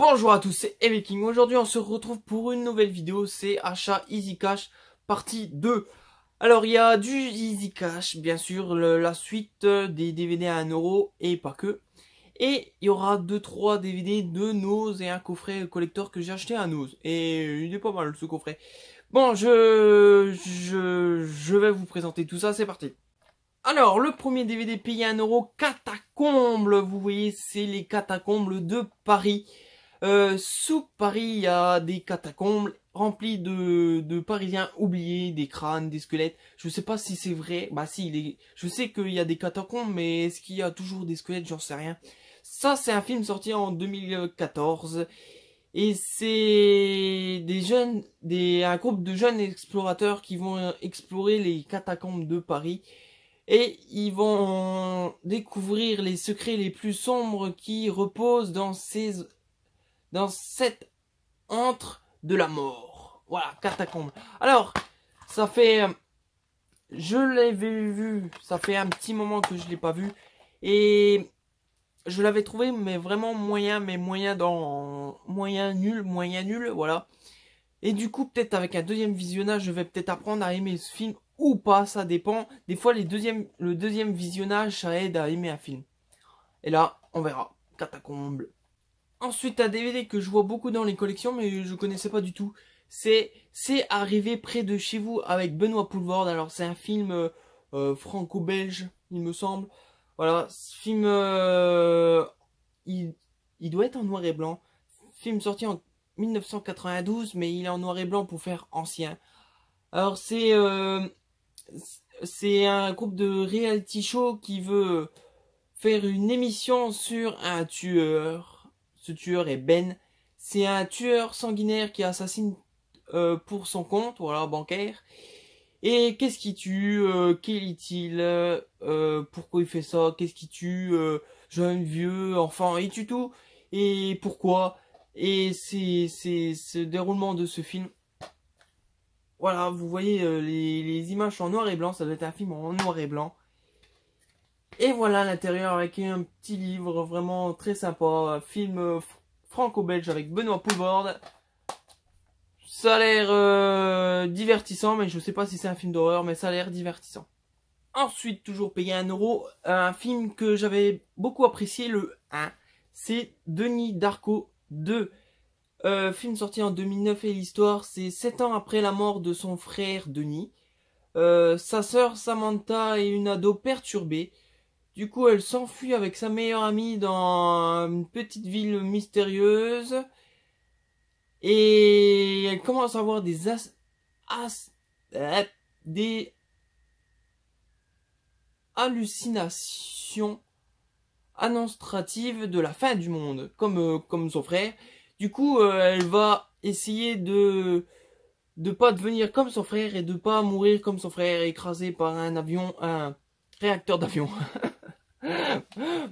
Bonjour à tous, c'est Eveking. Aujourd'hui on se retrouve pour une nouvelle vidéo, c'est Achat Easy Cash partie 2. Alors il y a du Easy Cash, bien sûr, la suite des DVD à 1€ et pas que. Et il y aura 2-3 DVD de Nose et un coffret collector que j'ai acheté à Nose. Et il est pas mal ce coffret. Bon, je vais vous présenter tout ça, c'est parti. Alors, le premier DVD payé 1€, Catacombes. Vous voyez, c'est les catacombes de Paris. Sous Paris, il y a des catacombes remplies de Parisiens oubliés, des crânes, des squelettes. Je sais pas si c'est vrai. Bah si, je sais qu'il y a des catacombes, mais est-ce qu'il y a toujours des squelettes? J'en sais rien. Ça, c'est un film sorti en 2014. Et c'est un groupe de jeunes explorateurs qui vont explorer les catacombes de Paris. Et ils vont découvrir les secrets les plus sombres qui reposent dans cette antre de la mort. Voilà, catacombes. Alors, je l'avais vu, ça fait un petit moment que je l'ai pas vu. Et je l'avais trouvé, mais vraiment moyen, moyen nul, voilà. Et du coup, peut-être avec un deuxième visionnage, je vais peut-être apprendre à aimer ce film ou pas, ça dépend. Des fois, le deuxième visionnage, ça aide à aimer un film. Et là, on verra. Catacombes. Ensuite, un DVD que je vois beaucoup dans les collections, mais je connaissais pas du tout. C'est Arrivé près de chez vous avec Benoît Poelvoorde. Alors, c'est un film franco-belge, il me semble. Voilà, ce film, il doit être en noir et blanc. Film sorti en 1992, mais il est en noir et blanc pour faire ancien. Alors c'est un groupe de reality show qui veut faire une émission sur un tueur. Ce tueur est Ben. C'est un tueur sanguinaire qui assassine pour son compte, voilà, bancaire. Et qu'est-ce qu'il tue? Quel est-il? Pourquoi il fait ça? Qu'est-ce qu'il tue? Jeune, vieux, enfant, il tue tout. Et pourquoi? Et c'est ce déroulement de ce film. Voilà, vous voyez les images en noir et blanc, ça doit être un film en noir et blanc. Et voilà l'intérieur avec un petit livre vraiment très sympa, un film franco-belge avec Benoît Poelvoorde. Ça a l'air divertissant, mais je sais pas si c'est un film d'horreur, mais ça a l'air divertissant. Ensuite, toujours payé 1€, un film que j'avais beaucoup apprécié, le 1, c'est Denis Darko 2. Film sorti en 2009 et l'histoire, c'est 7 ans après la mort de son frère Denis. Sa sœur Samantha est une ado perturbée. Du coup, elle s'enfuit avec sa meilleure amie dans une petite ville mystérieuse. Et elle commence à avoir des hallucinations annonciatives de la fin du monde, comme son frère. Du coup, elle va essayer de pas devenir comme son frère et de pas mourir comme son frère, écrasé par un réacteur d'avion.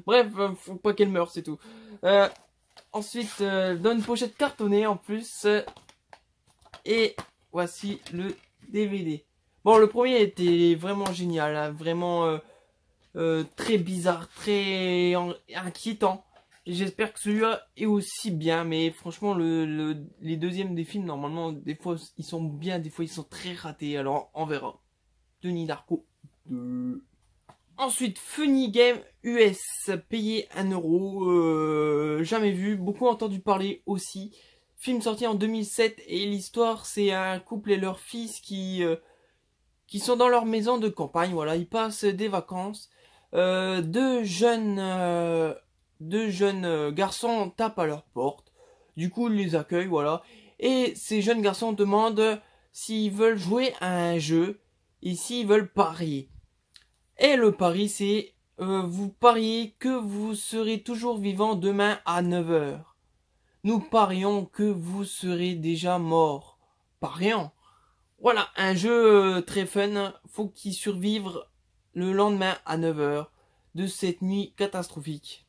Bref, faut pas qu'elle meure, c'est tout. Ensuite, dans une pochette cartonnée en plus. Et voici le DVD. Bon, le premier était vraiment génial, hein, vraiment très bizarre, très inquiétant. J'espère que celui-là est aussi bien, mais franchement, les deuxièmes des films, normalement, des fois, ils sont bien, des fois, ils sont très ratés. Alors, on verra. Denis Darko 2. Ensuite, Funny Game US, payé 1€, jamais vu, beaucoup entendu parler aussi. Film sorti en 2007 et l'histoire, c'est un couple et leur fils qui sont dans leur maison de campagne. Voilà, ils passent des vacances. Deux jeunes garçons tapent à leur porte. Du coup, ils les accueillent, voilà. Et ces jeunes garçons demandent s'ils veulent jouer à un jeu et s'ils veulent parier. Et le pari, c'est vous pariez que vous serez toujours vivant demain à 9h. Nous parions que vous serez déjà mort. Parions. Voilà, un jeu très fun. Faut qu'ils survivent le lendemain à 9h de cette nuit catastrophique.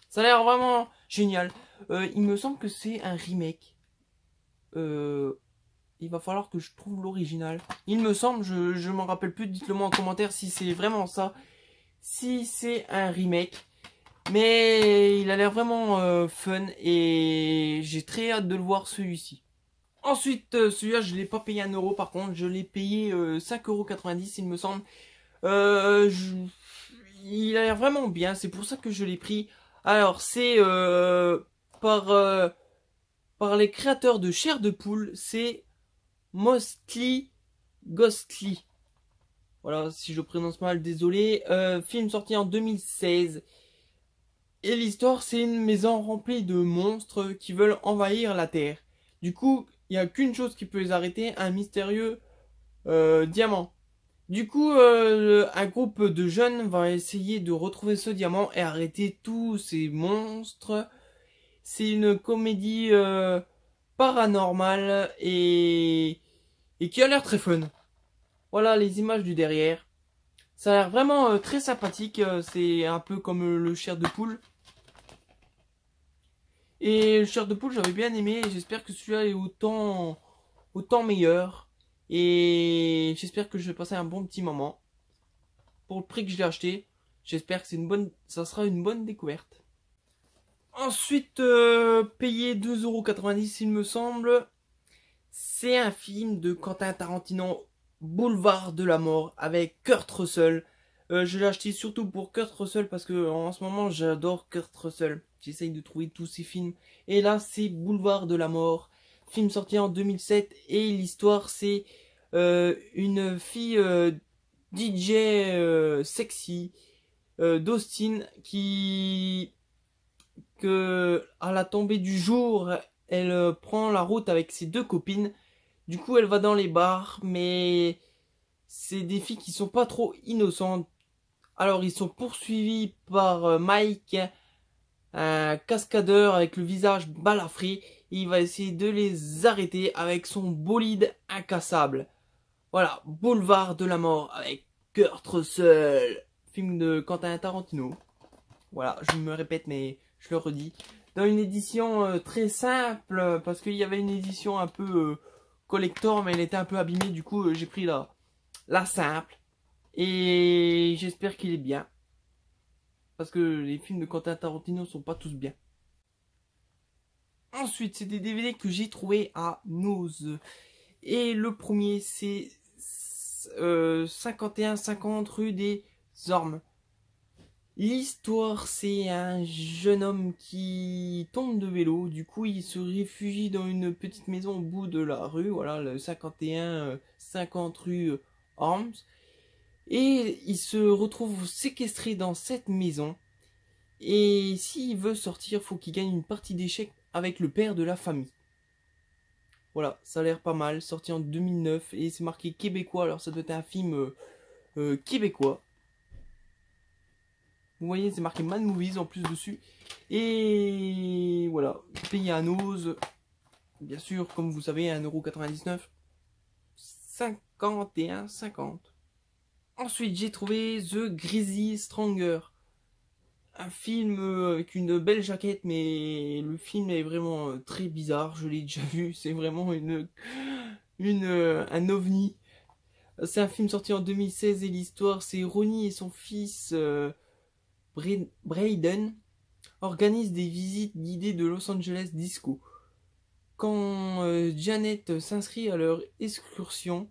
Ça a l'air vraiment génial. Il me semble que c'est un remake. Il va falloir que je trouve l'original. Il me semble, je m'en rappelle plus. Dites-le moi en commentaire si c'est vraiment ça. Si c'est un remake. Mais il a l'air vraiment fun et j'ai très hâte de le voir celui-ci. Ensuite, celui-là, je l'ai pas payé 1 euro par contre, je l'ai payé 5,90 € il me semble. Euh, je- Il a l'air vraiment bien, c'est pour ça que je l'ai pris. Alors, c'est par, euh, par les créateurs de chair de poule, c'est Mostly Ghostly. Voilà, si je prononce mal, désolé. Film sorti en 2016. Et l'histoire, c'est une maison remplie de monstres qui veulent envahir la Terre. Du coup, il n'y a qu'une chose qui peut les arrêter, un mystérieux diamant. Du coup, un groupe de jeunes va essayer de retrouver ce diamant et arrêter tous ces monstres. C'est une comédie paranormale et qui a l'air très fun. Voilà les images du derrière. Ça a l'air vraiment très sympathique. C'est un peu comme le chair de poule. Et le chair de poule, j'avais bien aimé. Et j'espère que celui-là est autant meilleur. Et j'espère que je vais passer un bon petit moment. Pour le prix que je l'ai acheté, j'espère que ça sera une bonne découverte. Ensuite, payé 2,90 € il me semble. C'est un film de Quentin Tarantino, Boulevard de la mort, avec Kurt Russell. Je l'ai acheté surtout pour Kurt Russell parce que en ce moment j'adore Kurt Russell. J'essaye de trouver tous ses films. Et là c'est Boulevard de la mort, film sorti en 2007. Et l'histoire c'est une fille DJ sexy d'Austin à la tombée du jour, elle prend la route avec ses 2 copines. Du coup, elle va dans les bars, mais c'est des filles qui sont pas trop innocentes. Alors, ils sont poursuivis par Mike, un cascadeur avec le visage balafré. Il va essayer de les arrêter avec son bolide incassable. Voilà, Boulevard de la mort avec Kurt Russell. Film de Quentin Tarantino. Voilà, je me répète, mais je le redis. Dans une édition très simple, parce qu'il y avait une édition un peu collector, mais elle était un peu abîmée. Du coup, j'ai pris la simple. Et j'espère qu'il est bien. Parce que les films de Quentin Tarantino sont pas tous bien. Ensuite, c'est des DVD que j'ai trouvé à Nose. Et le premier, c'est 51-50 rue des Ormes. L'histoire, c'est un jeune homme qui tombe de vélo, du coup il se réfugie dans une petite maison au bout de la rue, voilà, le 51-50 rue Arms, et il se retrouve séquestré dans cette maison, et s'il veut sortir, faut qu'il gagne une partie d'échecs avec le père de la famille. Voilà, ça a l'air pas mal, sorti en 2009, et c'est marqué québécois, alors ça doit être un film québécois. Vous voyez, c'est marqué Mad Movies en plus dessus. Et voilà, payé à Nose. Bien sûr, comme vous savez, 1,99 €. 51,50. Ensuite, j'ai trouvé The Greasy Stronger. Un film avec une belle jaquette, mais le film est vraiment très bizarre. Je l'ai déjà vu, c'est vraiment un ovni. C'est un film sorti en 2016 et l'histoire, c'est Ronnie et son fils Brayden organise des visites guidées de Los Angeles Disco. Quand Janet s'inscrit à leur excursion,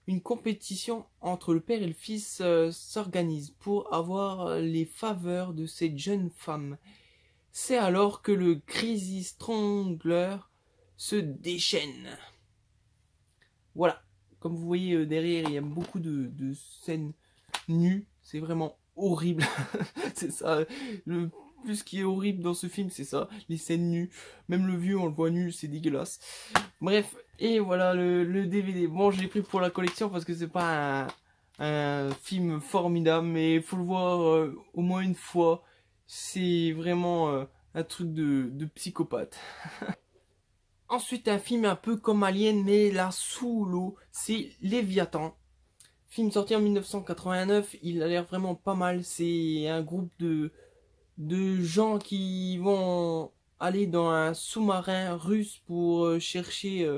une compétition entre le père et le fils s'organise pour avoir les faveurs de cette jeune femme. C'est alors que le Crazy Strangler se déchaîne. Voilà, comme vous voyez derrière, il y a beaucoup de scènes nues. C'est vraiment horrible. C'est ça. Le plus qui est horrible dans ce film, c'est ça. Les scènes nues. Même le vieux, on le voit nu, c'est dégueulasse. Bref, et voilà le DVD. Bon, je l'ai pris pour la collection parce que c'est pas un film formidable, mais il faut le voir au moins une fois. C'est vraiment un truc de psychopathe. Ensuite, un film un peu comme Alien, mais là sous l'eau, c'est Léviathan. Film sorti en 1989, il a l'air vraiment pas mal. C'est un groupe de gens qui vont aller dans un sous-marin russe pour chercher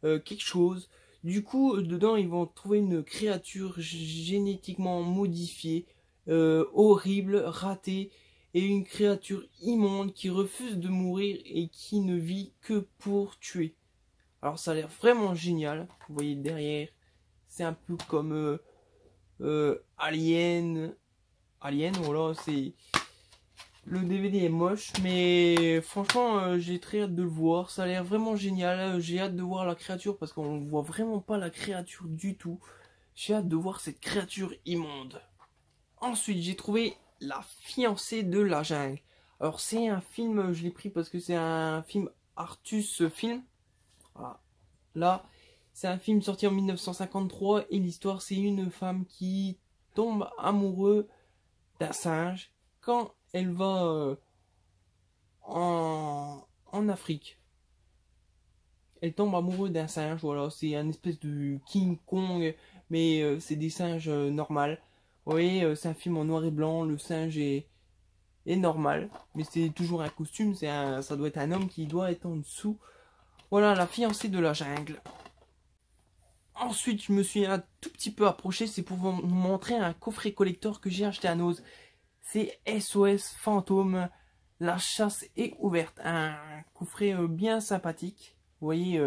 quelque chose. Du coup, dedans, ils vont trouver une créature génétiquement modifiée, horrible, ratée. est une créature immonde qui refuse de mourir et qui ne vit que pour tuer. Alors ça a l'air vraiment génial. Vous voyez derrière, c'est un peu comme Alien. Alien, voilà, c'est... Le DVD est moche, mais franchement, j'ai très hâte de le voir. Ça a l'air vraiment génial. J'ai hâte de voir la créature parce qu'on ne voit vraiment pas la créature du tout. J'ai hâte de voir cette créature immonde. Ensuite, j'ai trouvé La fiancée de la jungle. Alors, c'est un film, je l'ai pris parce que c'est un film Artus Film. Voilà. Là, c'est un film sorti en 1953 et l'histoire, c'est une femme qui tombe amoureuse d'un singe quand elle va en Afrique. Elle tombe amoureuse d'un singe, voilà, c'est un espèce de King Kong, mais c'est des singes normaux. Vous voyez, c'est un film en noir et blanc, le singe est normal, mais c'est toujours un costume, ça doit être un homme qui doit être en dessous. Voilà, La fiancée de la jungle. Ensuite, je me suis un tout petit peu approché, c'est pour vous montrer un coffret collector que j'ai acheté à Noz. C'est SOS Fantôme, la chasse est ouverte. Un coffret bien sympathique. Vous voyez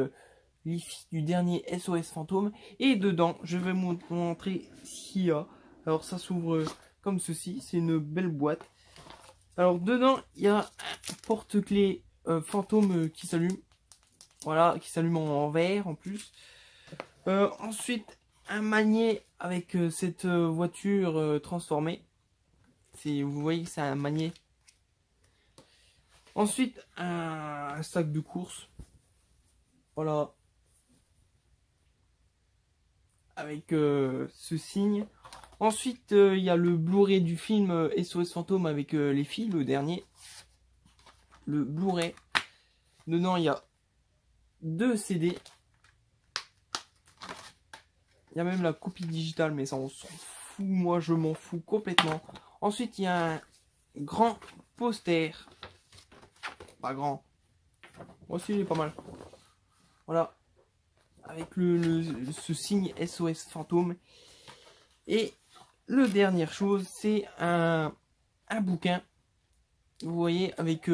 les filles du dernier SOS Fantôme. Et dedans, je vais vous montrer ce qu'il y a. Alors ça s'ouvre comme ceci, c'est une belle boîte. Alors dedans, il y a un porte-clés fantôme qui s'allume. Voilà, qui s'allume en verre en plus. Ensuite, un magnet avec cette voiture transformée. Vous voyez que c'est un magnet. Ensuite, un sac de course. Voilà. Avec ce signe. Ensuite, il y a le Blu-ray du film SOS Fantôme avec les filles, le dernier. Le Blu-ray. Dedans, il y a 2 CD. Il y a même la copie digitale, mais ça on s'en fout. Moi, je m'en fous complètement. Ensuite, il y a un grand poster. Pas grand. Moi aussi, il est pas mal. Voilà. Avec ce signe SOS Fantôme. Et la dernière chose, c'est un bouquin. Vous voyez, avec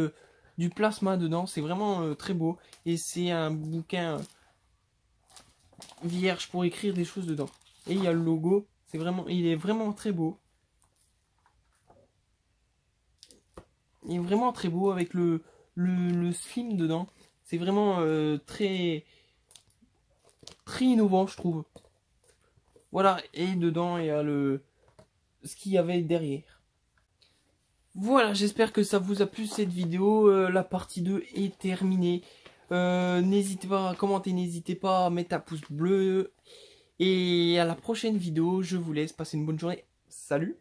du plasma dedans. C'est vraiment très beau. Et c'est un bouquin vierge pour écrire des choses dedans. Et il y a le logo. Il est vraiment très beau. Il est vraiment très beau avec le film dedans. C'est vraiment très innovant, je trouve. Voilà, et dedans il y a ce qu'il y avait derrière. Voilà, j'espère que ça vous a plu cette vidéo. La partie 2 est terminée. N'hésitez pas à commenter, n'hésitez pas à mettre un pouce bleu. Et à la prochaine vidéo, je vous laisse passer une bonne journée. Salut!